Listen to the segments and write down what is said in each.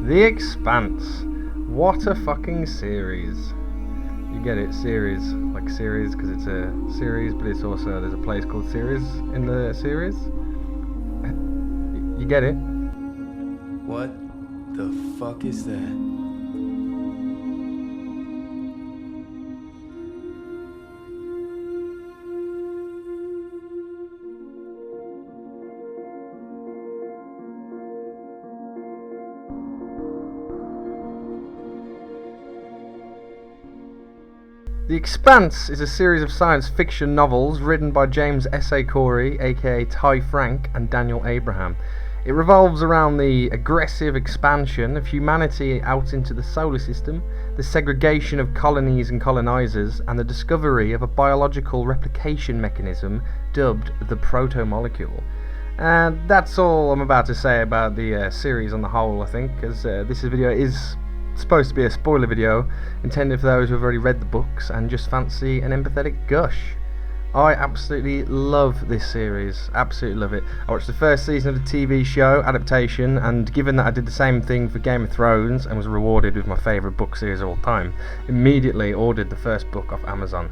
The Expanse. What a fucking series. You get it, series. Like series because it's a series, but it's also, there's a place called Series in the series. You get it? What the fuck is that? The Expanse is a series of science fiction novels written by James S.A. Corey, aka Ty Frank, and Daniel Abraham. It revolves around the aggressive expansion of humanity out into the solar system, the segregation of colonies and colonizers, and the discovery of a biological replication mechanism dubbed the proto-molecule. And that's all I'm about to say about the series on the whole, I think, because this video is supposed to be a spoiler video intended for those who have already read the books and just fancy an empathetic gush. I absolutely love this series, absolutely love it. I watched the first season of the TV show adaptation, and given that I did the same thing for Game of Thrones and was rewarded with my favourite book series of all time, immediately ordered the first book off Amazon.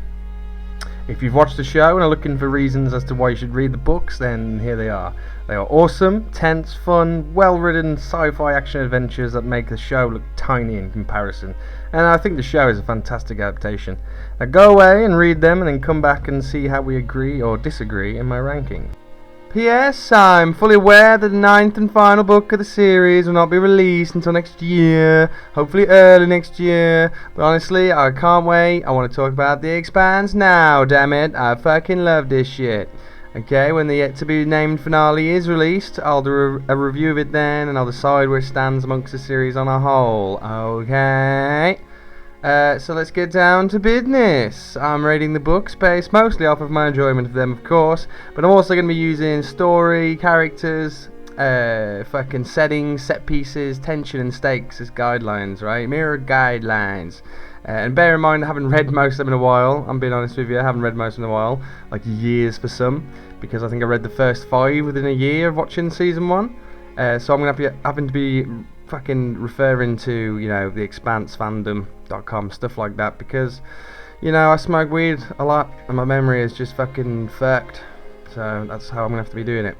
If you've watched the show and are looking for reasons as to why you should read the books, then here they are. They are awesome, tense, fun, well-written sci-fi action adventures that make the show look tiny in comparison. And I think the show is a fantastic adaptation. Now go away and read them and then come back and see how we agree or disagree in my ranking. P.S. I'm fully aware that the 9th and final book of the series will not be released until next year, hopefully early next year, but honestly, I can't wait. I want to talk about The Expanse now, damn it. I fucking love this shit. Okay, when the yet to be named finale is released, I'll do a review of it then, and I'll decide where it stands amongst the series on a whole. Okay? So let's get down to business. I'm rating the books based mostly off of my enjoyment of them, of course, but I'm also going to be using story, characters, fucking settings, set pieces, tension and stakes as guidelines, right? Mirror guidelines. And bear in mind, I haven't read most of them in a while. I'm being honest with you, I haven't read most of them in a while, like years for some, because I think I read the first 5 within a year of watching season 1. So I'm going to be having to be fucking referring to, you know, the Expanse fandom.com, stuff like that, because, you know, I smoke weed a lot and my memory is just fucking fucked. So that's how I'm going to have to be doing it.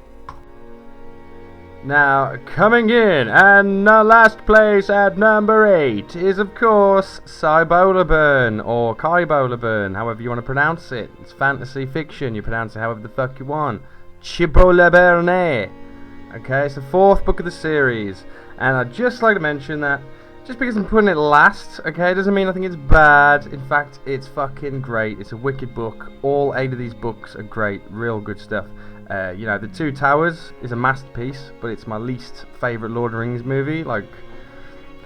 Now, coming in, and last place at number 8 is, of course, Cibola Burn, or Cibola Burn, however you want to pronounce it. It's fantasy fiction, you pronounce it however the fuck you want. Cibola Burn. Okay, it's the 4th book of the series, and I'd just like to mention that just because I'm putting it last, okay, doesn't mean I think it's bad. In fact, it's fucking great. It's a wicked book. All 8 of these books are great, real good stuff. You know, The Two Towers is a masterpiece, but it's my least favourite Lord of the Rings movie, like,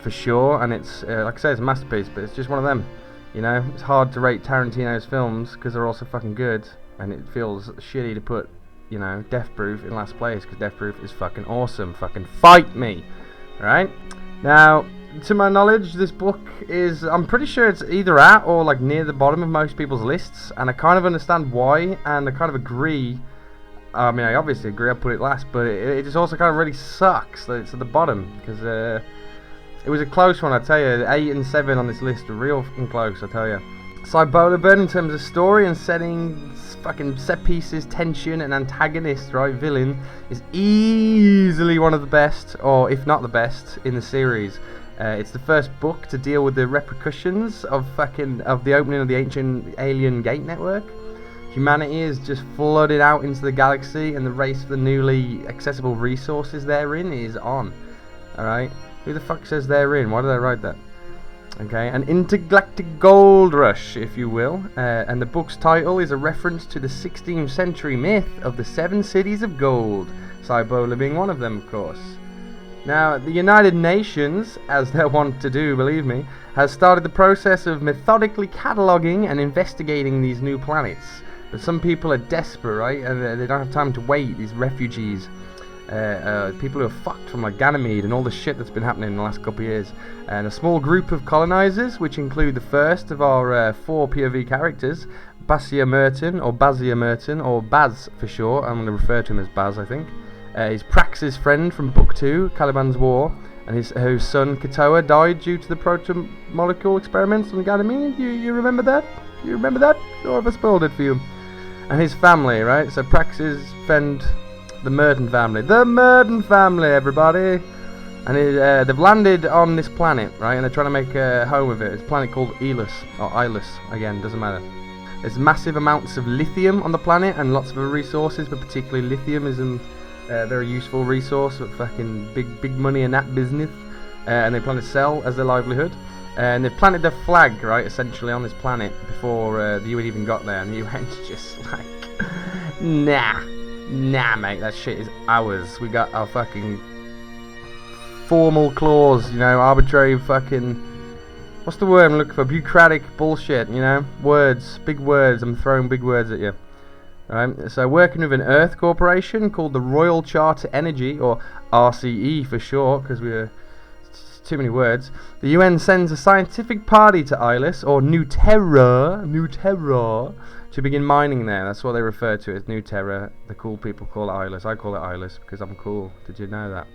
for sure, and it's, like I say, it's a masterpiece, but it's just one of them, you know. It's hard to rate Tarantino's films, because they're all so fucking good, and it feels shitty to put, you know, Death Proof in last place, because Death Proof is fucking awesome. Fucking fight me, alright? Now, to my knowledge, this book is, I'm pretty sure it's either at or, like, near the bottom of most people's lists, and I kind of understand why, and I kind of agree. I mean, I obviously agree, I put it last, but it just also kind of really sucks that it's at the bottom, because it was a close one, I tell you. 8 and 7 on this list are real fucking close, I tell you. Cibola Burn, in terms of story and setting, fucking set pieces, tension, and antagonist, right, villain, is easily one of the best, or if not the best, in the series. It's the first book to deal with the repercussions of the opening of the ancient alien gate network. Humanity is just flooded out into the galaxy, and the race for the newly accessible resources therein is on. Alright? Who the fuck says therein? Why did I write that? Okay, an intergalactic gold rush, if you will. And the book's title is a reference to the 16th century myth of the 7 cities of gold. Cibola being one of them, of course. Now, the United Nations, as they're wont to do, believe me, has started the process of methodically cataloguing and investigating these new planets. But some people are desperate, right? And they don't have time to wait, these refugees. People who are fucked from like Ganymede and all the shit that's been happening in the last couple of years. And a small group of colonizers, which include the first of our 4 POV characters, Bazia Merton, or Baz for short. I'm going to refer to him as Baz, I think. He's Prax's friend from Book 2, Caliban's War. and whose son Katoa died due to the proto-molecule experiments on Ganymede. You remember that? You remember that? Or have I spoiled it for you? And his family, right? So Praxis Fend, the Merton family. The Merton family, everybody! And they've landed on this planet, right? And they're trying to make a home of it. It's a planet called Elis, or Ilis, again, doesn't matter. There's massive amounts of lithium on the planet and lots of other resources, but particularly lithium is a very useful resource for fucking big money in that business. And they plan to sell as their livelihood. And they've planted their flag, right, essentially on this planet before the UN even got there. And the UN's just like, nah, mate, that shit is ours. We got our fucking formal clause, you know, arbitrary fucking, what's the word I'm looking for, bureaucratic bullshit, you know, words, big words, I'm throwing big words at you. Alright, so working with an Earth corporation called the Royal Charter Energy, or RCE for short, because it's too many words. The UN sends a scientific party to Ilis, or New Terra, to begin mining there. That's what they refer to as New Terra. The cool people call it Ilis. I call it Ilis because I'm cool. Did you know that?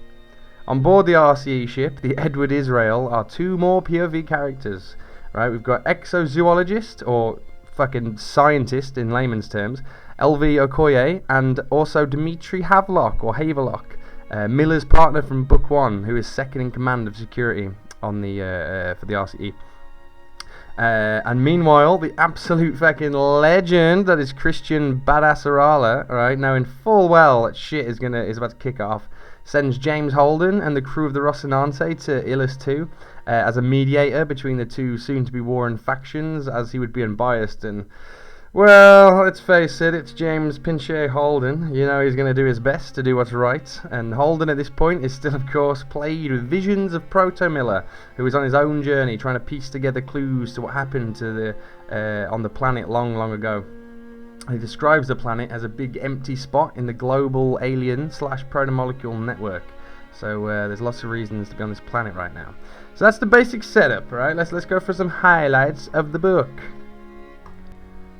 On board the RCE ship, the Edward Israel, are two more POV characters. Right, we've got exozoologist, or fucking scientist in layman's terms, LV Okoye, and also Dimitri Havelock, or Havelock, Miller's partner from Book 1, who is second in command of security on the for the RCE. And meanwhile, the absolute fucking legend that is Christian Badass Arala, right, knowing full well that shit is about to kick off, sends James Holden and the crew of the Rocinante to Ilis 2 as a mediator between the two soon-to-be warring factions, as he would be unbiased. And, well, let's face it, it's James Pinchot Holden. You know, he's going to do his best to do what's right. And Holden at this point is still, of course, plagued with visions of Proto Miller, who is on his own journey trying to piece together clues to what happened to on the planet long ago. He describes the planet as a big empty spot in the global alien / protomolecule network. So there's lots of reasons to be on this planet right now. So that's the basic setup, right? Let's go for some highlights of the book.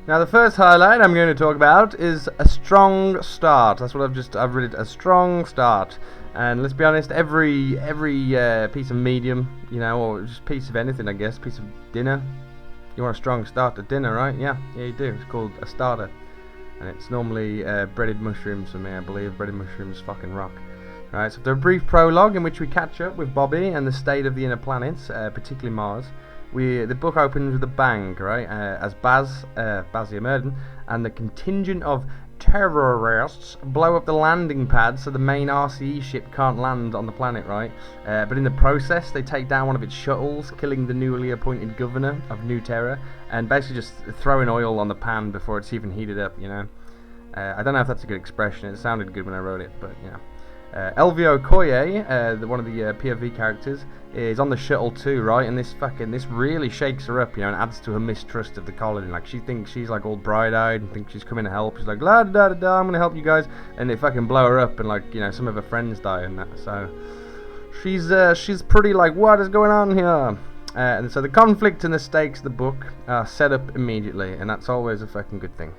Now the first highlight I'm going to talk about is a strong start. That's what I've read, a strong start. And let's be honest, every piece of medium, you know, or just piece of anything, I guess, piece of dinner. You want a strong start to dinner, right? Yeah, you do. It's called a starter. And it's normally breaded mushrooms for me, I believe. Breaded mushrooms fucking rock. Right, so after a brief prologue in which we catch up with Bobby and the state of the inner planets, particularly Mars, the book opens with a bang, right? As Basia Merton, and the contingent of terrorists blow up the landing pad so the main RCE ship can't land on the planet, right? But in the process, they take down one of its shuttles, killing the newly appointed governor of New Terra, and basically just throwing oil on the pan before it's even heated up, you know? I don't know if that's a good expression. It sounded good when I wrote it, but, you know. Elvio Koye, one of the POV characters, is on the shuttle too, right? And this really shakes her up, you know, and adds to her mistrust of the colony. Like, she thinks she's like all bright-eyed and thinks she's coming to help. She's like, la da da da, I'm gonna help you guys, and they fucking blow her up, and like, you know, some of her friends die and that. So she's pretty like, what is going on here? And so the conflict and the stakes of the book are set up immediately, and that's always a fucking good thing.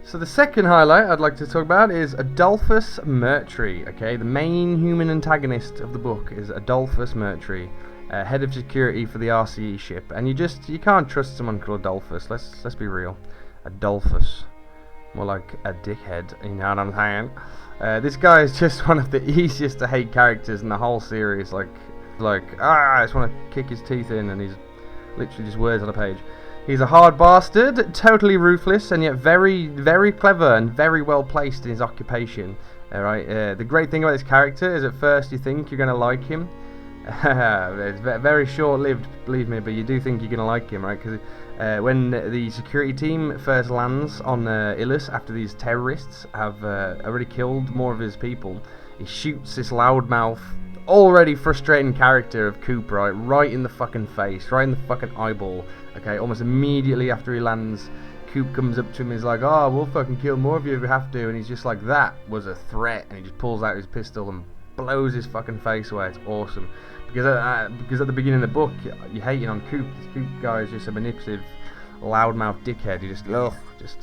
So the second highlight I'd like to talk about is Adolphus Mertry. Okay, the main human antagonist of the book is Adolphus Mertry, head of security for the RCE ship. And you can't trust someone called Adolphus. Let's be real. Adolphus, more like a dickhead. You know what I'm saying? This guy is just one of the easiest to hate characters in the whole series. I just want to kick his teeth in, and he's literally just words on a page. He's a hard bastard, totally ruthless, and yet very, very clever and very well placed in his occupation. Alright, the great thing about this character is at first you think you're going to like him. It's very short-lived, believe me, but you do think you're going to like him, right? Because when the security team first lands on Ilis after these terrorists have already killed more of his people, he shoots this loudmouth, already frustrating character of Coop, right in the fucking face, right in the fucking eyeball. Okay, almost immediately after he lands, Coop comes up to him and is like, oh, we'll fucking kill more of you if we have to, and he's just like, that was a threat, and he just pulls out his pistol and blows his fucking face away. It's awesome. Because at the beginning of the book, you're hating on Coop. This Coop guy is just a manipulative, loudmouth dickhead. You just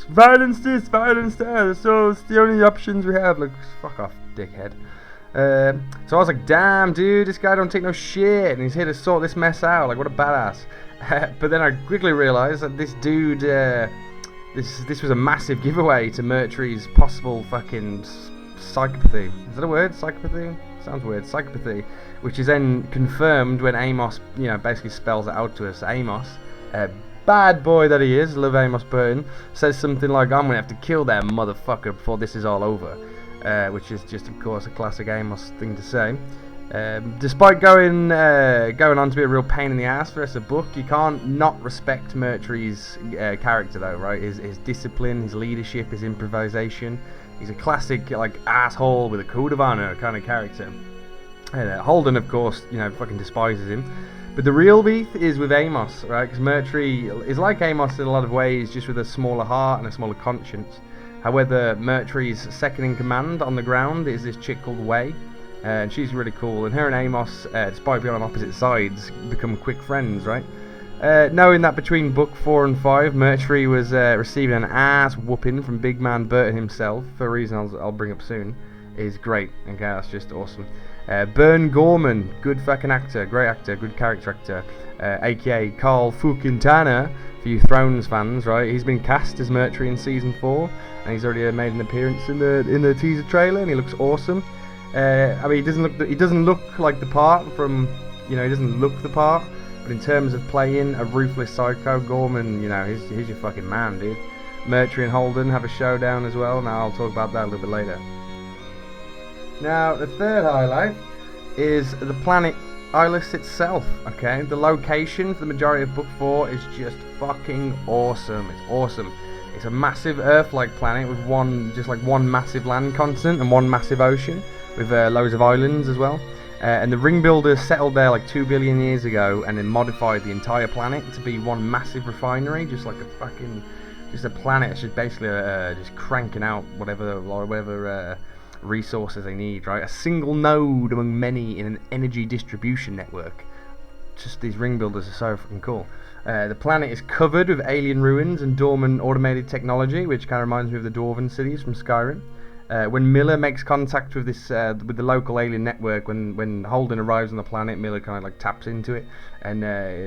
violence this, violence that, so it's the only options we have. Like, fuck off, dickhead. So I was like, damn, dude, this guy don't take no shit, and he's here to sort this mess out. Like, what a badass. But then I quickly realised that this dude, this was a massive giveaway to Murtry's possible fucking psychopathy. Is that a word? Psychopathy? Sounds weird. Psychopathy. Which is then confirmed when Amos, basically spells it out to us. Amos, bad boy that he is, love Amos Burton, says something like, I'm gonna have to kill that motherfucker before this is all over. Which is just, of course, a classic Amos thing to say. Despite going on to be a real pain in the ass for the rest of the book, you can't not respect Murtry's character, though, right? His discipline, his leadership, his improvisation. He's a classic, like, asshole with a code of honor kind of character. And Holden, of course, fucking despises him. But the real beef is with Amos, right? Because Murtry is like Amos in a lot of ways, just with a smaller heart and a smaller conscience. However, Murtry's second in command on the ground is this chick called Way. And she's really cool. And her and Amos, despite being on opposite sides, become quick friends, right? Knowing that between book 4 and 5, Murtry was receiving an ass whooping from Big Man Burton himself, for a reason I'll bring up soon, is great. Okay, that's just awesome. Burn Gorman, good fucking actor, great actor, good character actor, aka Carl Fuquintana, for you Thrones fans, right? He's been cast as Murtry in season 4, and he's already made an appearance in the teaser trailer, and he looks awesome. I mean, he doesn't look like the part from, he doesn't look the part, but in terms of playing a ruthless psycho, Gorman, he's your fucking man, dude. Murtry and Holden have a showdown as well. Now I'll talk about that a little bit later. Now, the third highlight is the planet Islus itself, okay? The location for the majority of Book 4 is just fucking awesome. It's awesome. It's a massive Earth-like planet with one massive land continent and one massive ocean, with loads of islands as well. And the ring builders settled there like 2 billion years ago and then modified the entire planet to be one massive refinery, just like a planet that's just basically just cranking out whatever resources they need, right? A single node among many in an energy distribution network. Just these ring builders are so fucking cool. The planet is covered with alien ruins and dormant automated technology, which kind of reminds me of the Dwarven cities from Skyrim. When Miller makes contact with with the local alien network, when Holden arrives on the planet, Miller kind of like taps into it, and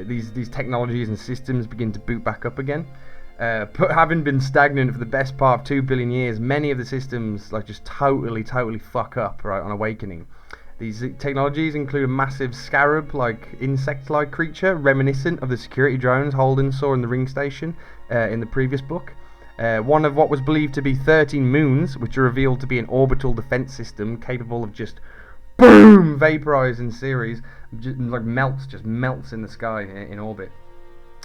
these technologies and systems begin to boot back up again. But having been stagnant for the best part of 2 billion years, many of the systems just totally fuck up, right, on awakening. These technologies include a massive scarab-like, insect-like creature, reminiscent of the security drones Holden saw in the ring station in the previous book. One of what was believed to be 13 moons, which are revealed to be an orbital defense system capable of just boom, vaporizing series, just melts in the sky in orbit.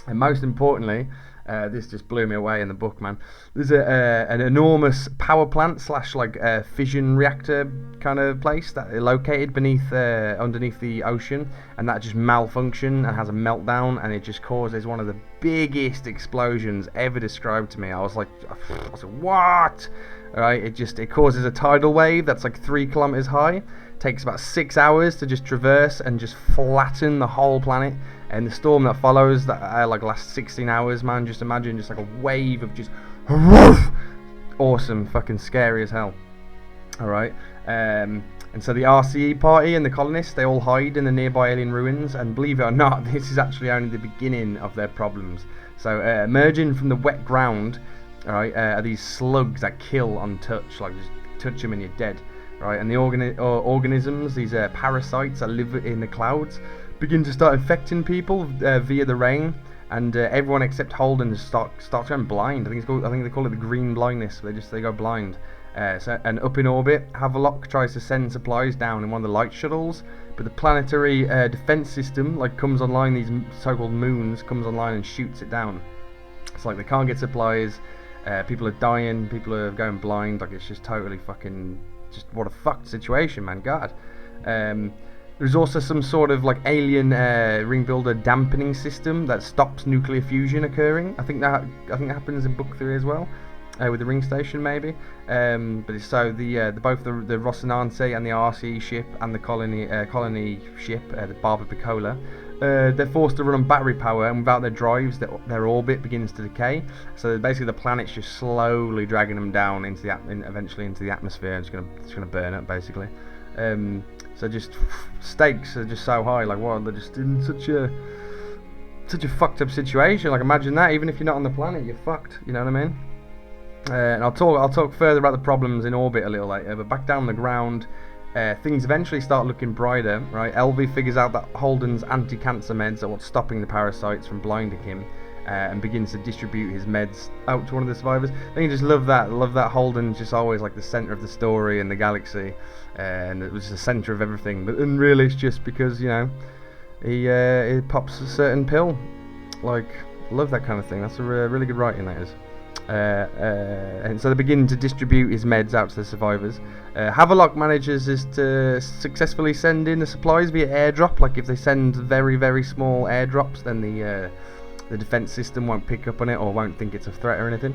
And most importantly, this just blew me away in the book, man. There's an enormous power plant / fission reactor kind of place that is located underneath the ocean, and that just malfunctioned and has a meltdown, and it just causes one of the biggest explosions ever described to me. I was like, what? Alright, it causes a tidal wave that's like 3 kilometers high. Takes about 6 hours to just traverse and just flatten the whole planet. And the storm that follows that lasts 16 hours, man. Just imagine just like a wave of just awesome, fucking scary as hell. Alright, and so the RCE party and the colonists, they all hide in the nearby alien ruins, and believe it or not, this is actually only the beginning of their problems. So emerging from the wet ground, alright, are these slugs that kill on touch, like just touch them and you're dead. Right, and the organisms, these parasites that live in the clouds, begin to start infecting people via the rain, and everyone except Holden starts going blind. I think they call it the green blindness. They go blind. And up in orbit, Havelock tries to send supplies down in one of the light shuttles, but the planetary defense system comes online. These so-called moons comes online and shoots it down. It's like they can't get supplies. People are dying. People are going blind. It's just totally fucking. Just what a fucked situation, man. God. There's also some sort of alien ring builder dampening system that stops nuclear fusion occurring. I think that happens in book 3 as well, with the ring station maybe. But so both the Rocinante and the RCE ship and the colony ship, the Barba Piccola, they're forced to run on battery power, and without their drives, their orbit begins to decay. So basically, the planet's just slowly dragging them down eventually into the atmosphere, and it's gonna burn up basically. So just stakes are just so high. Like, wow, they're just in such a fucked up situation. Like, imagine that. Even if you're not on the planet, you're fucked. You know what I mean? And I'll talk further about the problems in orbit a little later. But back down the ground, things eventually start looking brighter. Right? LV figures out that Holden's anti-cancer meds are what's stopping the parasites from blinding him. And begins to distribute his meds out to one of the survivors. I think I just love that. Holden's just always like the centre of the story in the galaxy, and it was the centre of everything. But and really, it's just because, you know, he pops a certain pill. Like, love that kind of thing. That's a really good writing, that is. And so they begin to distribute his meds out to the survivors. Havelock manages to successfully send in the supplies via airdrop. Like, if they send very, very small airdrops, then the defense system won't pick up on it or won't think it's a threat or anything.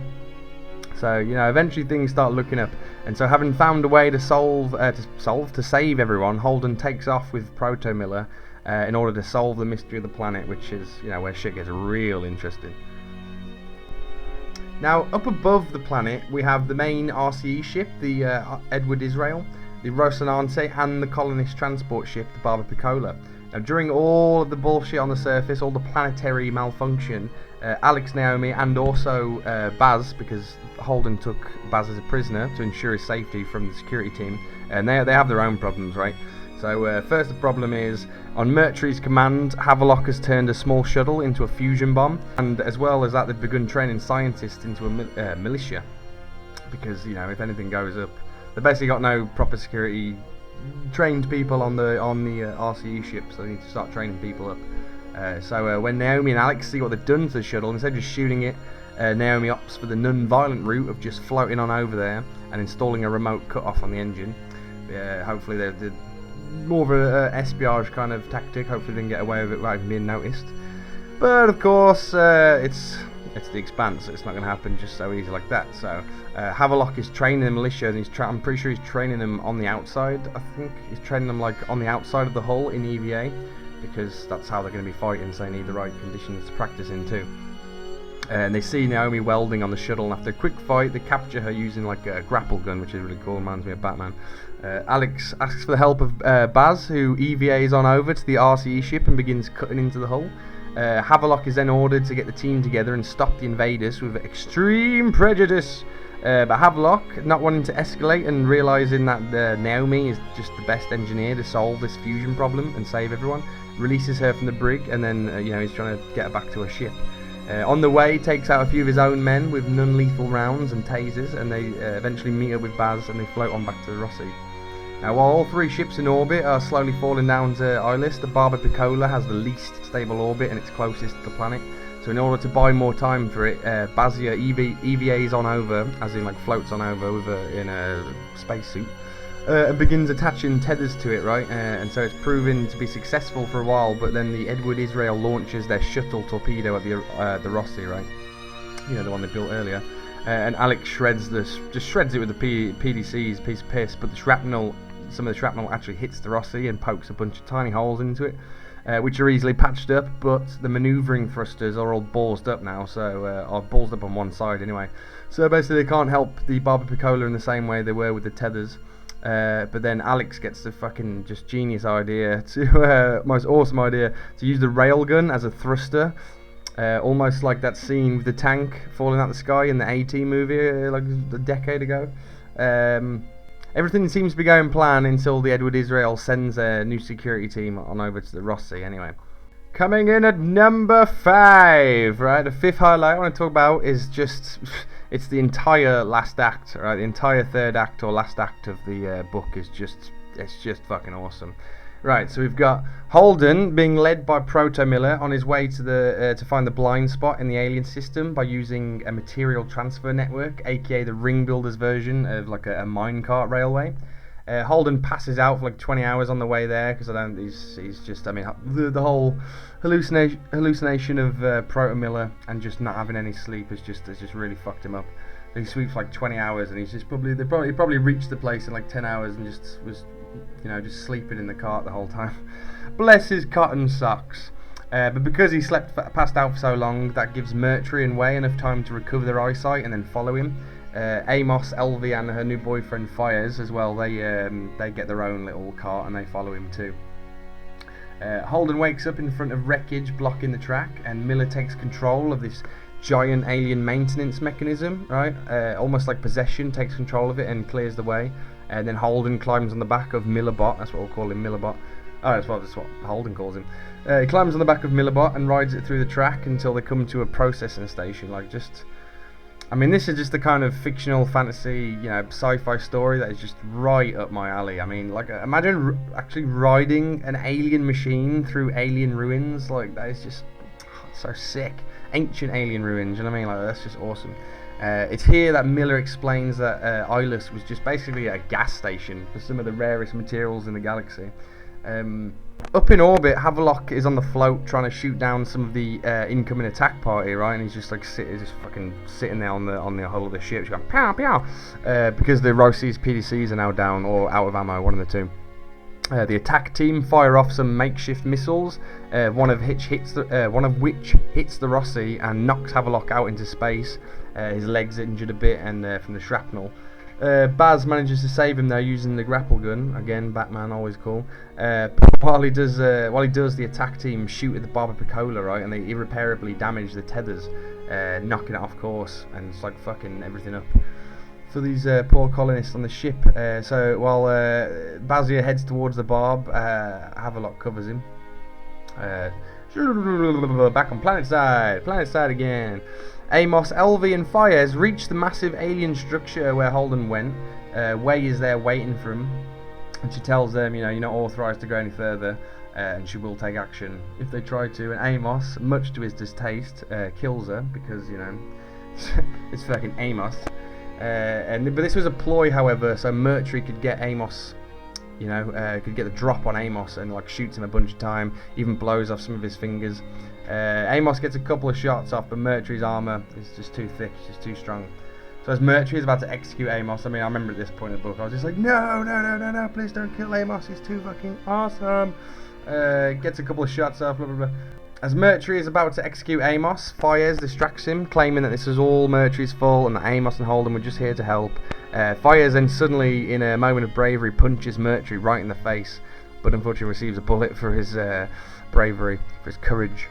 So, you know, eventually things start looking up. And so, having found a way to save everyone, Holden takes off with Proto Miller in order to solve the mystery of the planet, which is, you know, where shit gets real interesting. Now, up above the planet, we have the main RCE ship, the Edward Israel, the Rocinante, and the colonist transport ship, the Barba Piccola. Now, during all of the bullshit on the surface, all the planetary malfunction, Alex, Naomi, and also Baz, because Holden took Baz as a prisoner to ensure his safety from the security team, and they have their own problems, right? So first the problem is, on Mercury's command, Havelock has turned a small shuttle into a fusion bomb, and as well as that, they've begun training scientists into a militia, because, you know, if anything goes up, they've basically got no proper security trained people on the RCE ship, so they need to start training people up. So when Naomi and Alex see what they've done to the shuttle, instead of just shooting it, Naomi opts for the non-violent route of just floating on over there and installing a remote cut-off on the engine. Hopefully they're more of a espionage kind of tactic. Hopefully they can get away with it without even being noticed. But of course, it's the Expanse, so it's not going to happen just so easy like that. So Havelock is training the militia, and I'm pretty sure he's training them on the outside. I think he's training them like on the outside of the hull in EVA, because that's how they're going to be fighting, so they need the right conditions to practice in too. And they see Naomi welding on the shuttle, and after a quick fight, they capture her using like a grapple gun, which is really cool. Reminds me of Batman. Alex asks for the help of Baz, who EVAs on over to the RCE ship and begins cutting into the hull. Havelock is then ordered to get the team together and stop the invaders with extreme prejudice. But Havelock, not wanting to escalate and realising that Naomi is just the best engineer to solve this fusion problem and save everyone, releases her from the brig, and then he's trying to get her back to her ship. On the way, takes out a few of his own men with non-lethal rounds and tasers, and they eventually meet up with Baz, and they float on back to the Rossi. Now, while all three ships in orbit are slowly falling down to Ilis, the Barba Piccola has the least stable orbit and it's closest to the planet. So in order to buy more time for it, Bazia EVAs on over, as in like floats on over in a spacesuit, and begins attaching tethers to it, right? And so it's proven to be successful for a while, but then the Edward Israel launches their shuttle torpedo at the Rossi, right? You know, the one they built earlier. And Alex shreds it with the PDC's piece of piss, but some of the shrapnel actually hits the Rossi and pokes a bunch of tiny holes into it, which are easily patched up, but the manoeuvring thrusters are all ballsed up now, are ballsed up on one side anyway. So basically they can't help the Barba Piccola in the same way they were with the tethers. But then Alex gets the fucking just genius idea, most awesome idea, to use the railgun as a thruster. Almost like that scene with the tank falling out the sky in the A-Team movie like a decade ago. Everything seems to be going plan until the Edward Israel sends a new security team on over to the Rossi anyway. Coming in at number 5, right? The fifth highlight I want to talk about is just, it's the entire last act, right? The entire third act or last act of the book is just fucking awesome. Right, so we've got Holden being led by Proto Miller on his way to find the blind spot in the alien system by using a material transfer network, aka the Ring Builder's version of like a minecart railway. Holden passes out for like 20 hours on the way there because he's just, the whole hallucination of Proto Miller and just not having any sleep has just really fucked him up. He sleeps for like 20 hours and he probably reached the place in like 10 hours and just was, just sleeping in the cart the whole time. Bless his cotton socks. But because he passed out for so long, that gives Mercury and Way enough time to recover their eyesight and then follow him. Amos, Elvie, and her new boyfriend Fires as well. They get their own little cart and they follow him too. Holden wakes up in front of wreckage blocking the track, and Miller takes control of this giant alien maintenance mechanism, right? Almost like possession, takes control of it and clears the way. And then Holden climbs on the back of Millerbot. That's what we'll call him, Millerbot. Oh, that's what Holden calls him. He climbs on the back of Millerbot and rides it through the track until they come to a processing station. Like, just, I mean, this is just the kind of fictional fantasy, you know, sci-fi story that is just right up my alley. I mean, like, imagine actually riding an alien machine through alien ruins. Like, that is just so sick. Ancient alien ruins, you know what I mean? Like, that's just awesome. It's here that Miller explains that Ilus was just basically a gas station for some of the rarest materials in the galaxy. Up in orbit, Havelock is on the float trying to shoot down some of the incoming attack party, right? And he's just like fucking sitting there on the hull of the ship, just going pow pow, because the Rossi's PDCs are now down or out of ammo, one of the two. The attack team fire off some makeshift missiles, one of which hits the Rossi and knocks Havelock out into space. His legs injured a bit and from the shrapnel. Baz manages to save him though using the grapple gun. Again, Batman, always cool. While he does the attack team shoot at the Barber Piccola, right, and they irreparably damage the tethers, knocking it off course, and it's like fucking everything up for these poor colonists on the ship. So while Bazia heads towards the Barb, Havelock covers him. Back on planet side again. Amos, Elvie, and Fires reach the massive alien structure where Holden went. Way is there waiting for him, and she tells them, you know, you're not authorised to go any further, and she will take action if they try to. And Amos, much to his distaste, kills her because, you know, it's fucking Amos. But this was a ploy, however, so Mercury could get Amos, you know, could get the drop on Amos and like shoots him a bunch of time, even blows off some of his fingers. Amos gets a couple of shots off, but Mercury's armour is just too thick, it's just too strong. So as Mercury is about to execute Amos, I mean, I remember at this point in the book, I was just like, no, please don't kill Amos, he's too fucking awesome. Gets a couple of shots off, blah blah blah. As Mercury is about to execute Amos, Fires distracts him, claiming that this is all Mercury's fault and that Amos and Holden were just here to help. Fires then suddenly, in a moment of bravery, punches Mercury right in the face, but unfortunately receives a bullet for his bravery, for his courage.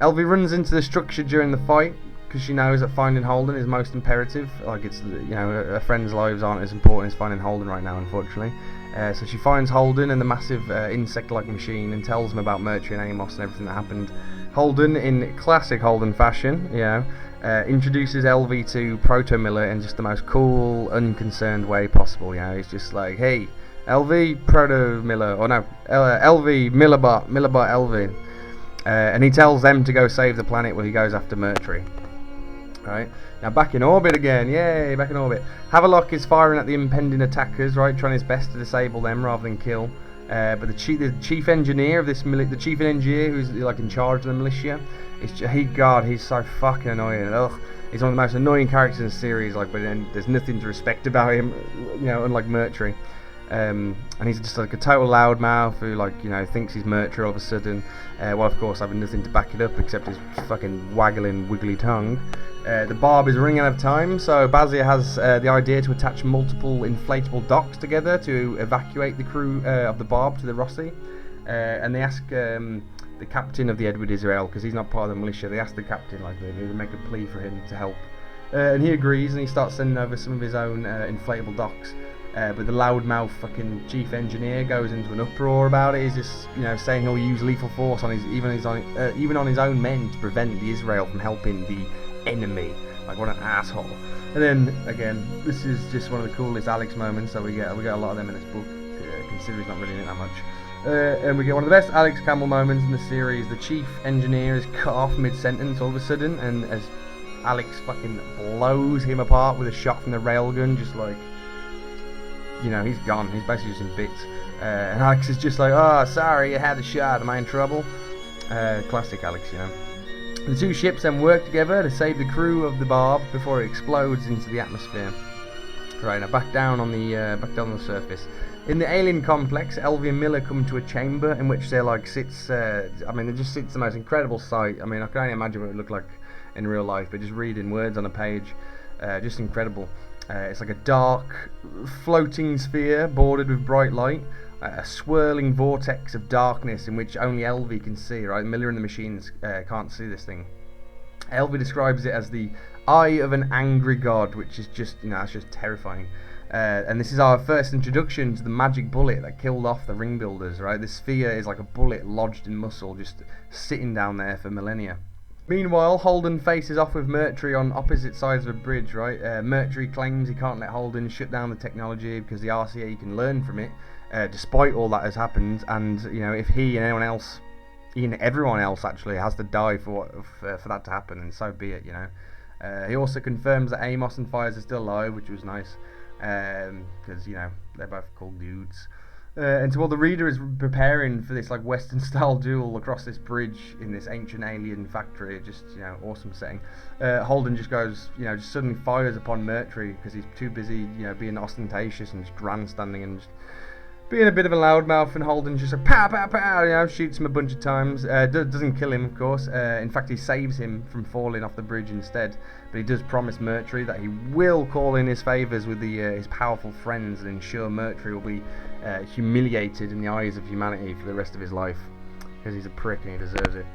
Elvie runs into the structure during the fight because she knows that finding Holden is most imperative. Like, it's, you know, her friends' lives aren't as important as finding Holden right now, unfortunately. So she finds Holden and the massive insect-like machine and tells him about Mercury and Amos and everything that happened. Holden, in classic Holden fashion, you know, introduces Elvie to Proto Miller in just the most cool, unconcerned way possible. You know, he's just like, hey, Elvie, Proto Miller, or no, Elvie, Millerbot, Elvie. And he tells them to go save the planet while he goes after Mercury. Right, now back in orbit again, yay, back in orbit. Havelock is firing at the impending attackers, right, trying his best to disable them rather than kill. But the chief engineer of this, the chief engineer who's like in charge of the militia, he's so fucking annoying. Ugh, he's one of the most annoying characters in the series. Like, but there's nothing to respect about him, you know, unlike Mercury. And he's just like a total loudmouth who, like, you know, thinks he's Mercury all of a sudden. Well, of course, having nothing to back it up except his fucking waggling, wiggly tongue. The Barb is running out of time, so Bazia has the idea to attach multiple inflatable docks together to evacuate the crew of the Barb to the Rossi. And they ask the captain of the Edward Israel, because he's not part of the militia, they ask the captain, like, they make a plea for him to help. And he agrees, and he starts sending over some of his own inflatable docks. But the loudmouth fucking chief engineer goes into an uproar about it. He's just, you know, saying he'll use lethal force on even on his own men to prevent the Israel from helping the enemy. Like, what an asshole. And then again, this is just one of the coolest Alex moments. So we get a lot of them in this book, considering he's not really in it that much. And we get one of the best Alex Campbell moments in the series. The chief engineer is cut off mid-sentence all of a sudden, and as Alex fucking blows him apart with a shot from the railgun, just like, you know, he's gone. He's basically just in bits. And Alex is just like, oh, sorry, I had the shot. Am I in trouble? Classic Alex, you know. The two ships then work together to save the crew of the Barb before it explodes into the atmosphere. Right, now back down on the surface. In the alien complex, Elvie and Miller come to a chamber in which there like sits. I mean, there just sits the most incredible sight. I mean, I can only imagine what it would look like in real life, but just reading words on a page. Just incredible. It's like a dark, floating sphere bordered with bright light, a swirling vortex of darkness in which only Elvie can see, right? Miller and the machines can't see this thing. Elvie describes it as the eye of an angry god, which is just, that's just terrifying. And this is our first introduction to the magic bullet that killed off the ring builders, right? This sphere is like a bullet lodged in muscle, just sitting down there for millennia. Meanwhile, Holden faces off with Mercury on opposite sides of a bridge, right? Mercury claims he can't let Holden shut down the technology because the RCA can learn from it, despite all that has happened. And, if he and anyone else, everyone else actually, has to die for that to happen, and so be it, He also confirms that Amos and Fires are still alive, which was nice, because, they're both cool dudes. And so while the reader is preparing for this like Western style duel across this bridge in this ancient alien factory, just awesome setting, Holden just goes, just suddenly fires upon Mercury because he's too busy, being ostentatious and just grandstanding and just being a bit of a loudmouth, and Holden just like pow pow pow, shoots him a bunch of times. Doesn't kill him, of course. In fact, he saves him from falling off the bridge instead. But he does promise Mercury that he will call in his favours with his powerful friends and ensure Mercury will be humiliated in the eyes of humanity for the rest of his life, because he's a prick and he deserves it.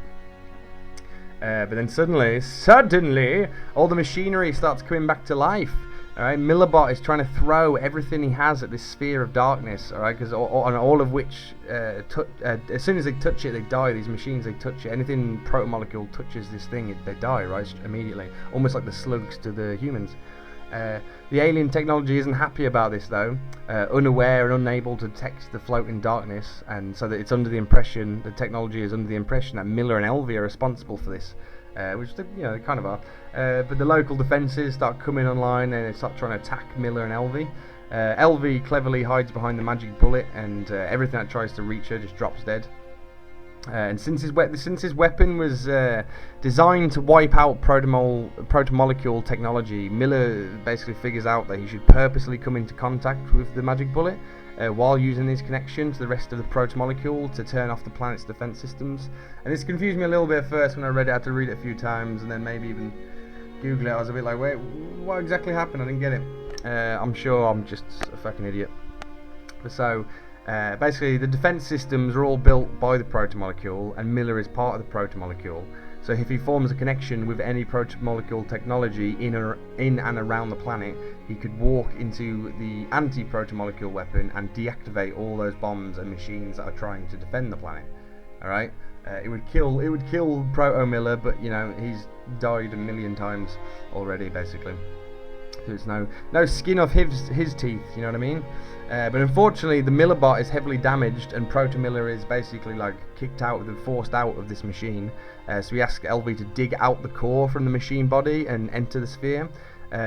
But then suddenly, all the machinery starts coming back to life. Alright, Millerbot is trying to throw everything he has at this sphere of darkness, alright, because all of which, as soon as they touch it, they die. These machines, they touch it. Anything protomolecule touches this thing, they die, right, immediately. Almost like the slugs to the humans. The alien technology isn't happy about this, though, unaware and unable to detect the floating darkness, and so that it's under the impression, the technology is under the impression that Miller and Elvie are responsible for this. Which they kind of are, but the local defences start coming online and they start trying to attack Miller and Elvie. Elvie cleverly hides behind the magic bullet, and everything that tries to reach her just drops dead. And since his weapon was designed to wipe out protomolecule technology, Miller basically figures out that he should purposely come into contact with the magic bullet while using his connection to the rest of the protomolecule to turn off the planet's defense systems. And this confused me a little bit at first when I read it. I had to read it a few times and then maybe even Google it. I was a bit like, wait, what exactly happened? I didn't get it. I'm sure I'm just a fucking idiot. So basically the defense systems are all built by the protomolecule, and Miller is part of the protomolecule. So if he forms a connection with any protomolecule technology in and around the planet, he could walk into the anti-protomolecule weapon and deactivate all those bombs and machines that are trying to defend the planet. All right, it would kill Proto Miller, but he's died a million times already, basically. There's no skin off his teeth, you know what I mean? But unfortunately, the Millerbot is heavily damaged, and Proto Miller is basically like kicked out and forced out of this machine. So we ask Elvie to dig out the core from the machine body and enter the sphere.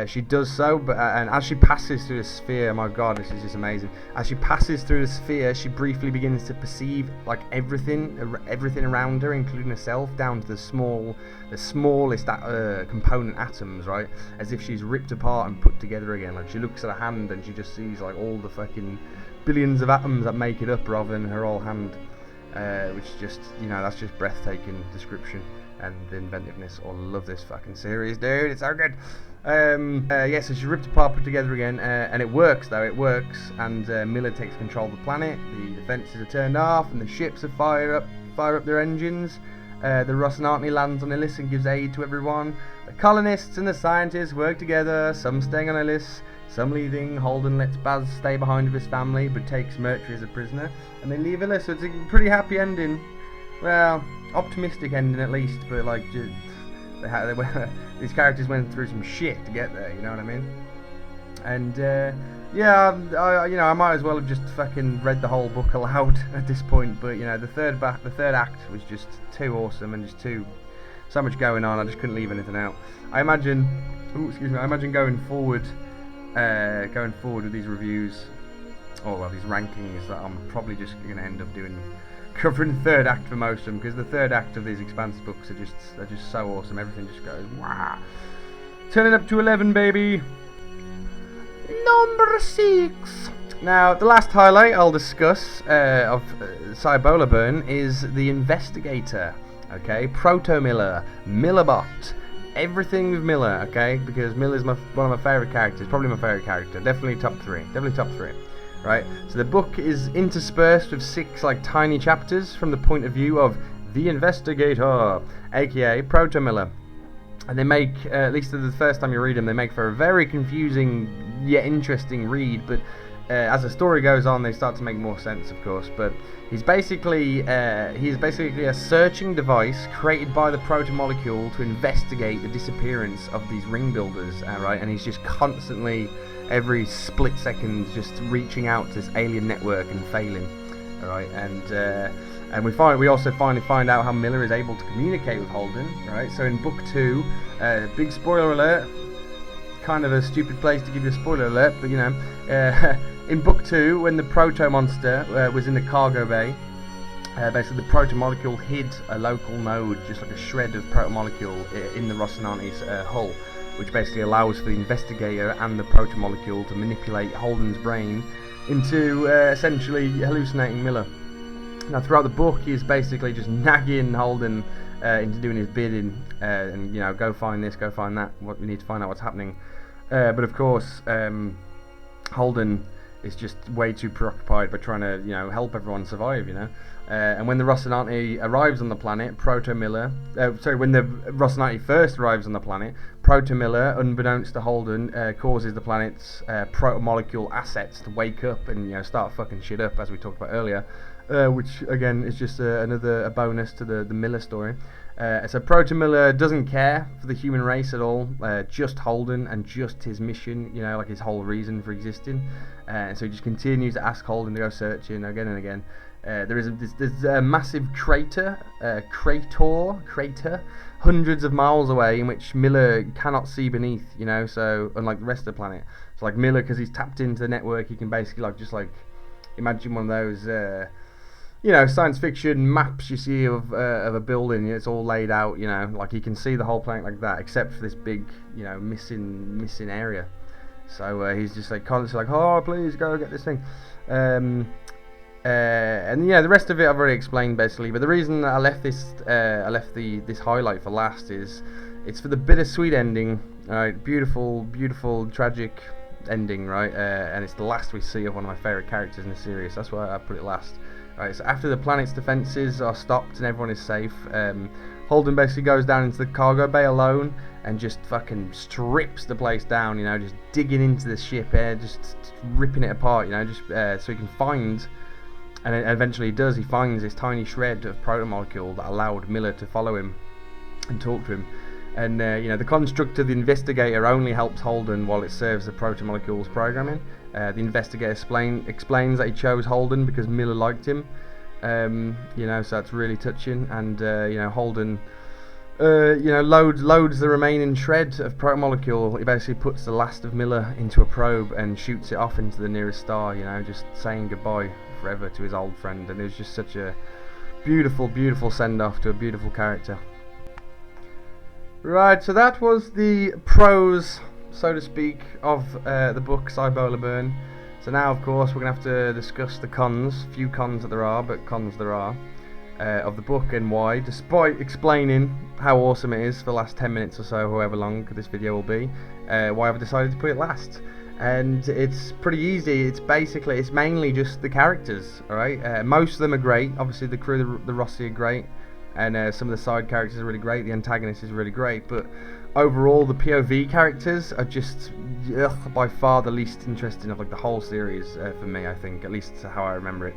She does so, but and as she passes through the sphere, my god, this is just amazing. As she passes through the sphere, she briefly begins to perceive like everything around her, including herself, down to the smallest component atoms, right? As if she's ripped apart and put together again. Like she looks at her hand and she just sees like all the fucking billions of atoms that make it up, rather than her whole hand, which just that's just breathtaking description and the inventiveness. I love this fucking series, dude. It's so good. So she's ripped apart, put together again, and it works, and Miller takes control of the planet. The defences are turned off, and the ships are fire up their engines. The Rocinante lands on Illis and gives aid to everyone. The colonists and the scientists work together, some staying on Illis, some leaving. Holden lets Baz stay behind with his family, but takes Mercury as a prisoner, and they leave Illis, so it's a pretty happy ending. Well, optimistic ending at least, but like just these characters went through some shit to get there, you know what I mean? And I might as well have just fucking read the whole book aloud at this point. But the third act was just too awesome and just so much going on. I just couldn't leave anything out. I imagine going forward with these reviews, or these rankings, that I'm probably just going to end up covering the third act for most of them, because the third act of these Expanse books are just so awesome. Everything just goes wow. Turning up to 11, baby. Number 6. Now, the last highlight I'll discuss of Cibola Burn is the investigator. Okay, Proto Miller, Millerbot, everything with Miller, okay? Because Miller's one of my favourite characters, probably my favourite character, definitely top three, right? So the book is interspersed with 6 like tiny chapters from the point of view of the investigator, aka Proto Miller. And they make, at least the first time you read them, they make for a very confusing yet interesting read, but as the story goes on, they start to make more sense, of course. But he's basically a searching device created by the proto-molecule to investigate the disappearance of these ring builders, right? And he's just constantly, every split second, just reaching out to this alien network and failing, all right? And we also finally find out how Miller is able to communicate with Holden, right? So in book 2, big spoiler alert, kind of a stupid place to give you a spoiler alert, but you know, in book 2, when the proto-monster was in the cargo bay, basically the proto-molecule hid a local node, just like a shred of proto-molecule in the Rocinante's hull, which basically allows for the investigator and the proto-molecule to manipulate Holden's brain into essentially hallucinating Miller. Now, throughout the book, he's basically just nagging Holden into doing his bidding, and you know, go find this, go find that. What we need to find out what's happening. But of course, Holden is just way too preoccupied by trying to, you know, help everyone survive. You know, and when the Rocinante arrives on the planet, when the Rocinante first arrives on the planet, Proto Miller, unbeknownst to Holden, causes the planet's proto-molecule assets to wake up and, you know, start fucking shit up, as we talked about earlier. Which again is just another bonus to the Miller story. So Proto Miller doesn't care for the human race at all, just Holden and just his mission, you know, like his whole reason for existing. And so he just continues to ask Holden to go searching again and again. There's a massive crater, hundreds of miles away, in which Miller cannot see beneath, you know, so unlike the rest of the planet. So like Miller, because he's tapped into the network, he can basically imagine one of those you know, science fiction maps you see of a building. It's all laid out, you know, like you can see the whole planet like that, except for this big, you know, missing area. So he's just like constantly like, oh, please go get this thing. And yeah, the rest of it I've already explained basically. But the reason I left this highlight for last is it's for the bittersweet ending. All right, beautiful, tragic ending, right? And it's the last we see of one of my favourite characters in the series. That's why I put it last. Right, so after the planet's defences are stopped and everyone is safe, Holden basically goes down into the cargo bay alone and just fucking strips the place down, you know, just digging into the ship, just ripping it apart, you know, just so he can find, and eventually he finds this tiny shred of proto-molecule that allowed Miller to follow him and talk to him. And you know, the construct of the investigator only helps Holden while it serves the proto-molecule's programming. The investigator explains that he chose Holden because Miller liked him. You know, so that's really touching. And you know, Holden, you know, loads the remaining shred of proto-molecule. He basically puts the last of Miller into a probe and shoots it off into the nearest star. You know, just saying goodbye forever to his old friend. And it was just such a beautiful send-off to a beautiful character. Right, so that was the prose, so to speak, of the book Cibola Burn. So now, of course, we're going to have to discuss the cons, few cons that there are, but cons there are, of the book and why, despite explaining how awesome it is for the last 10 minutes or so, however long this video will be, why I've decided to put it last. And it's pretty easy. It's mainly just the characters, alright? Most of them are great. Obviously, the crew, the Rossi are great. And some of the side characters are really great, the antagonist is really great, but overall the POV characters are just by far the least interesting of like the whole series for me, I think, at least how I remember it.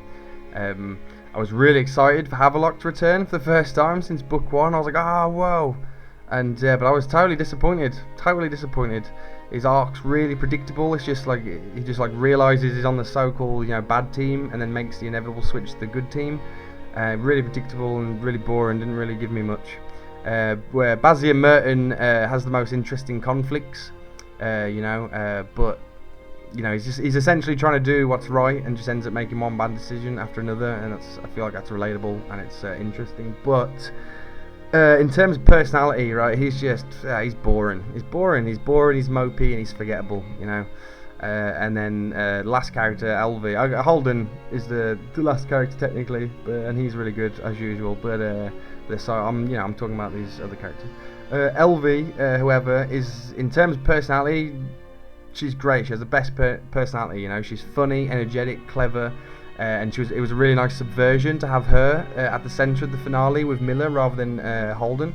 I was really excited for Havelock to return for the first time since book 1. I was like, whoa, and but I was totally disappointed. His arc's really predictable. It's just like he just like realizes he's on the so-called, you know, bad team and then makes the inevitable switch to the good team. Really predictable and really boring, didn't really give me much. Where Bazzy and Merton has the most interesting conflicts, you know, but you know, he's essentially trying to do what's right and just ends up making one bad decision after another, and I feel like that's relatable and it's interesting. But in terms of personality, right, he's just he's boring. He's mopey, and he's forgettable, you know. And then last character, Elvie. Holden is the last character technically, and he's really good as usual. But So I'm talking about these other characters. Elvie, whoever, is, in terms of personality, she's great. She has the best personality. She's funny, energetic, clever, and it was a really nice subversion to have her at the centre of the finale with Miller rather than Holden.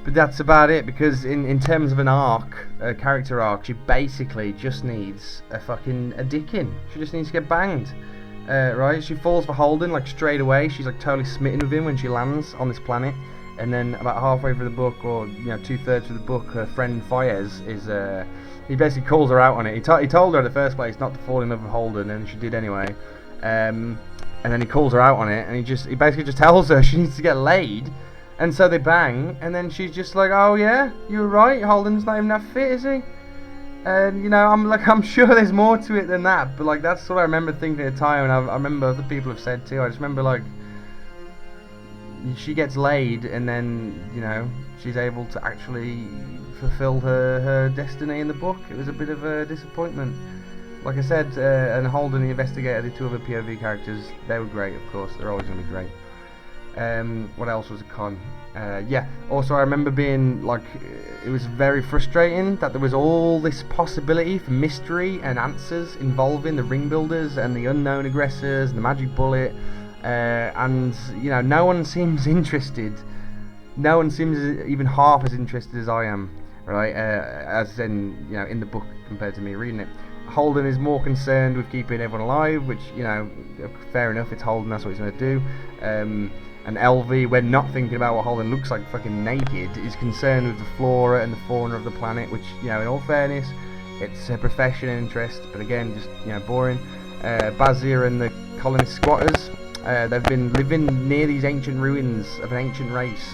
But that's about it, because in terms of an arc, a character arc, she basically just needs a dicking. She just needs to get banged. Right? She falls for Holden like straight away. She's like totally smitten with him when she lands on this planet. And then about halfway through the book, or 2/3 of the book, her friend Fayez he basically calls her out on it. He told her in the first place not to fall in love with Holden, and she did anyway. And then he calls her out on it, and he basically just tells her she needs to get laid. And so they bang, and then she's just like, "Oh yeah, you're right. Holden's not even that fit, is he?" And I'm sure there's more to it than that, but like that's what I remember thinking at the time, and I remember other people have said too. I just remember like she gets laid, and then she's able to actually fulfill her destiny in the book. It was a bit of a disappointment. Like I said, and Holden, the investigator, the two other POV characters, they were great. Of course, they're always going to be great. What else was a con? Also I remember being like, it was very frustrating that there was all this possibility for mystery and answers involving the ring builders and the unknown aggressors and the magic bullet, and no one seems interested. No one seems even half as interested as I am, right? As in the book compared to me reading it. Holden is more concerned with keeping everyone alive, which fair enough. It's Holden, that's what he's going to do. And Elvie, when not thinking about what Holden looks like fucking naked, is concerned with the flora and the fauna of the planet, which, in all fairness, it's a profession and interest, but again, just, boring. Bazir and the colonist squatters, they've been living near these ancient ruins of an ancient race,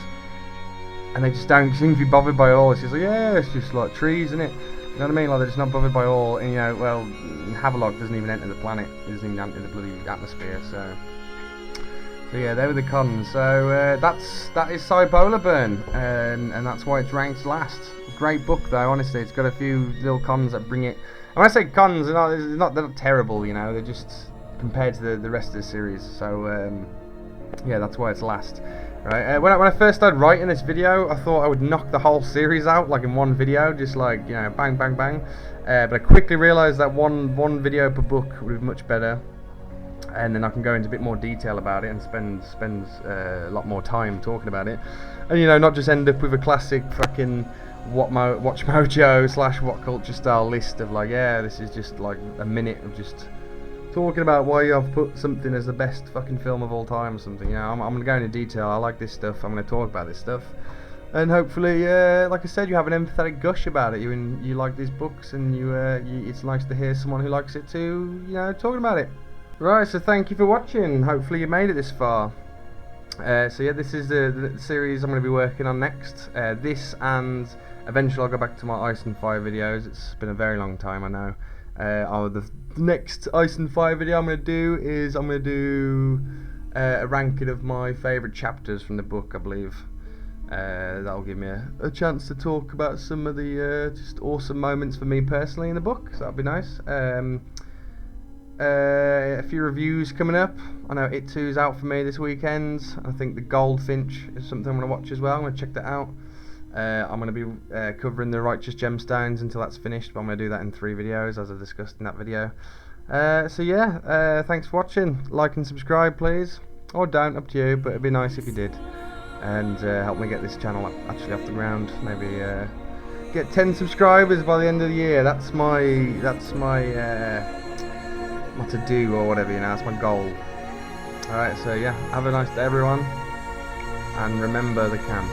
and they just don't seem to be bothered by all. It's just like, yeah, it's just like trees, isn't it? You know what I mean? Like, they're just not bothered by all, and, Havelock doesn't even enter the planet, he doesn't even enter the bloody atmosphere, so yeah, they were the cons. So that is Cibola Burn, and that's why it's ranked last. Great book though, honestly. It's got a few little cons that bring it. And when I say cons, they're not terrible, they're just compared to the rest of the series. So yeah, that's why it's last. Right. When I first started writing this video, I thought I would knock the whole series out like in one video, just like bang bang bang. But I quickly realised that one video per book would be much better. And then I can go into a bit more detail about it and spend a lot more time talking about it, and not just end up with a classic fucking Watch Mojo / What Culture style list of like, yeah, this is just like a minute of just talking about why I've put something as the best fucking film of all time or something. I'm gonna go into detail. I like this stuff. I'm gonna talk about this stuff, and hopefully, like I said, you have an empathetic gush about it. You like these books, and it's nice to hear someone who likes it too, talking about it. Right, so thank you for watching. Hopefully you made it this far. So yeah, this is the series I'm going to be working on next. This, and eventually I'll go back to my Ice and Fire videos. It's been a very long time, I know. The next Ice and Fire video I'm going to do is a ranking of my favourite chapters from the book, I believe. That'll give me a chance to talk about some of the just awesome moments for me personally in the book, so that'll be nice. A few reviews coming up. I know It 2's out for me this weekend. I think The Goldfinch is something I'm going to watch as well. I'm going to check that out. I'm going to be covering The Righteous Gemstones until that's finished, but I'm going to do that in 3 videos as I discussed in that video. So yeah, thanks for watching. Like and subscribe please, or don't, up to you, but it'd be nice if you did, and help me get this channel actually off the ground. Maybe get 10 subscribers by the end of the year. That's my what to do, or whatever, that's my goal. Alright, so yeah, have a nice day everyone, and remember the cant.